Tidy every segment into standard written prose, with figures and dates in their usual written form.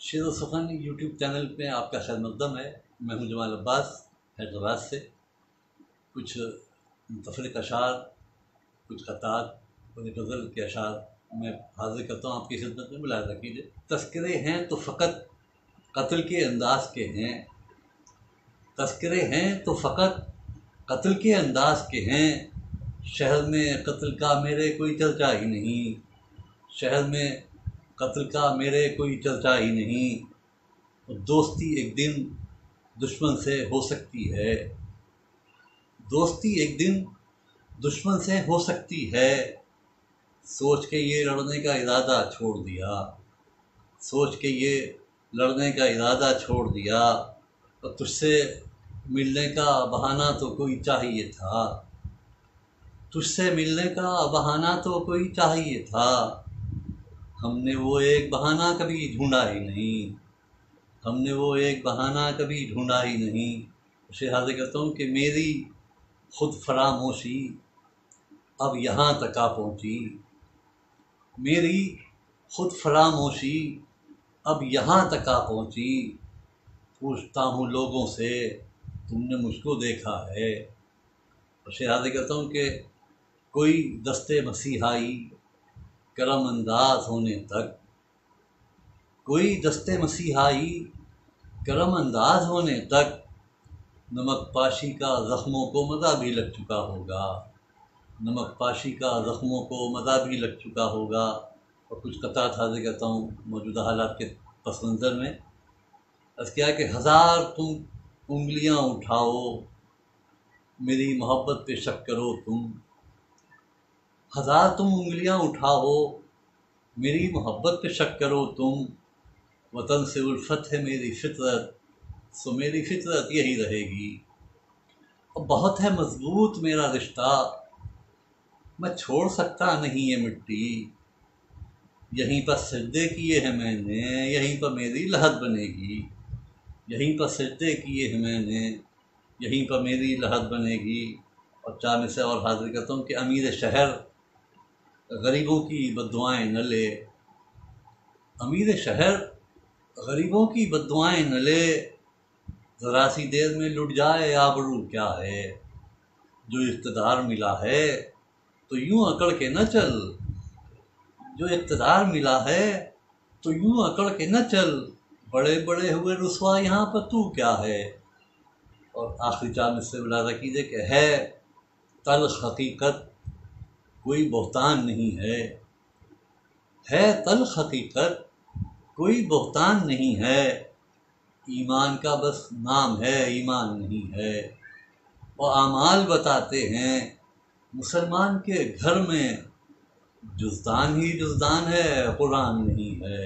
شعر و سخن یوٹیوب چینل پہ آپ کا خیر مقدم ہے۔ میں ہوں جمال عباس، حیدرآباد سے۔ کچھ متفرق اشعار، کچھ خطات اور غزل کے اشعار میں حاضر کرتا ہوں آپ کی خدمت میں، ملاحظہ کیجیے۔ تذکرے ہیں تو فقط قتل کے انداز کے ہیں، تذکرے ہیں تو فقط قتل کے انداز کے ہیں، شہر میں قتل کا میرے کوئی چرچا ہی نہیں، شہر میں قتل کا میرے کوئی چرچا ہی نہیں۔ دوستی ایک دن دشمن سے ہو سکتی ہے، دوستی ایک دن دشمن سے ہو سکتی ہے، سوچ کے یہ لڑنے کا ارادہ چھوڑ دیا، سوچ کے یہ لڑنے کا ارادہ چھوڑ دیا، اور تجھ سے ملنے کا بہانہ تو کوئی چاہیے تھا، تجھ سے ملنے کا بہانہ تو کوئی چاہیے تھا، ہم نے وہ ایک بہانہ کبھی ڈھونڈا ہی نہیں، ہم نے وہ ایک بہانہ کبھی ڈھونڈا ہی نہیں۔ اسے حاضر کرتا ہوں کہ میری خود فراموشی اب یہاں تک آ پہنچی، میری خود فراموشی اب یہاں تک آ پہنچی، پوچھتا ہوں لوگوں سے تم نے مجھ کو دیکھا ہے۔ اسے حاضر کرتا ہوں کہ کوئی دستے مسیحائی کرم انداز ہونے تک، کوئی دستے مسیحائی کرم انداز ہونے تک، نمک پاشی کا زخموں کو مزہ بھی لگ چکا ہوگا، نمک پاشی کا زخموں کو مزہ بھی لگ چکا ہوگا۔ اور کچھ قطعات حاضر کرتا ہوں موجودہ حالات کے پس منظر میں۔ بس کیا کہ ہزار تم انگلیاں اٹھاؤ، میری محبت پہ شک کرو تم، ہزار تم انگلیاں اٹھاؤ، میری محبت پہ شک کرو تم، وطن سے الفت ہے میری فطرت، سو میری فطرت یہی رہے گی۔ اور بہت ہے مضبوط میرا رشتہ، میں چھوڑ سکتا نہیں یہ مٹی، یہیں پر سجدے کیے ہیں میں نے، یہیں پر میری لحد بنے گی، یہیں پر سجدے کیے ہیں میں نے، یہیں پر میری لحد بنے گی۔ اور چار میں سے اور حاضر کرتا ہوں کہ امیر شہر غریبوں کی بددعائیں نہ لے، امیر شہر غریبوں کی بددعائیں نہ لے، ذرا سی دیر میں لٹ جائے آبرو کیا ہے، جو اقتدار ملا ہے تو یوں اکڑ کے نہ چل، جو اقتدار ملا ہے تو یوں اکڑ کے نہ چل، بڑے بڑے ہوئے رسوا یہاں پر تو کیا ہے۔ اور آخری چار میں سے ملاحظہ کیجیے کہ ہے تلخ حقیقت کوئی بہتان نہیں ہے تلخ حقیقت کوئی بہتان نہیں ہے، ایمان کا بس نام ہے ایمان نہیں ہے، اور اعمال بتاتے ہیں مسلمان کے گھر میں جزدان ہی جزدان ہے قرآن نہیں ہے،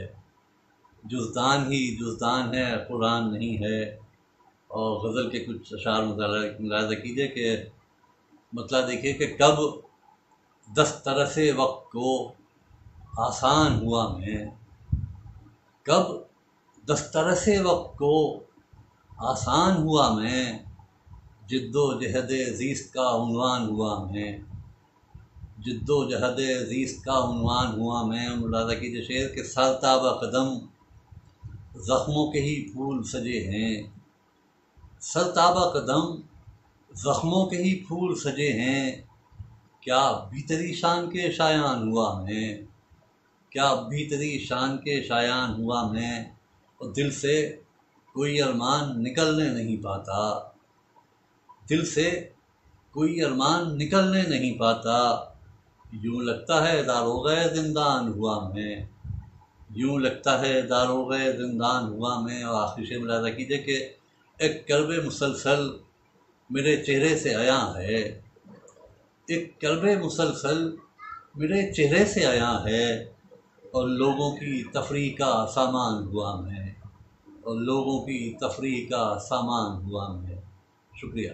جزدان ہی جزدان ہے قرآن نہیں ہے۔ اور غزل کے کچھ اشعار ملاحظہ کیجیے کہ مطلب دیکھیے کہ کب دسترس وقت کو آسان ہوا میں، کب دسترس وقت کو آسان ہوا میں، جد و جہد زیست کا عنوان ہوا میں، جد و جہد زیست کا عنوان ہوا میں۔ ملاحظہ کیجیے شعر کے سر تابہ قدم زخموں کے ہی پھول سجے ہیں، سر تابہ قدم زخموں کے ہی پھول سجے ہیں، کیا بھیتری شان کے شایان ہوا میں، کیا بھیتری شان کے شایان ہوا میں، اور دل سے کوئی ارمان نکلنے نہیں پاتا، دل سے کوئی ارمان نکلنے نہیں پاتا، یوں لگتا ہے داروغ زندان ہوا میں، یوں لگتا ہے داروغ زندان ہوا میں۔ اور آخری سے ملاحظہ کیجیے کہ ایک کرب مسلسل میرے چہرے سے عیاں ہے، ایک کرب مسلسل میرے چہرے سے عیاں ہے، اور لوگوں کی تفریح کا سامان ہوا میں، اور لوگوں کی تفریح کا سامان ہوا میں۔ شکریہ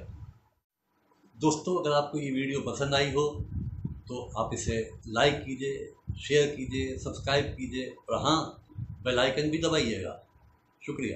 دوستو، اگر آپ کو یہ ویڈیو پسند آئی ہو تو آپ اسے لائک کیجیے، شیئر کیجیے، سبسکرائب کیجیے، اور ہاں بیل آئیکن بھی دبائیے گا۔ شکریہ۔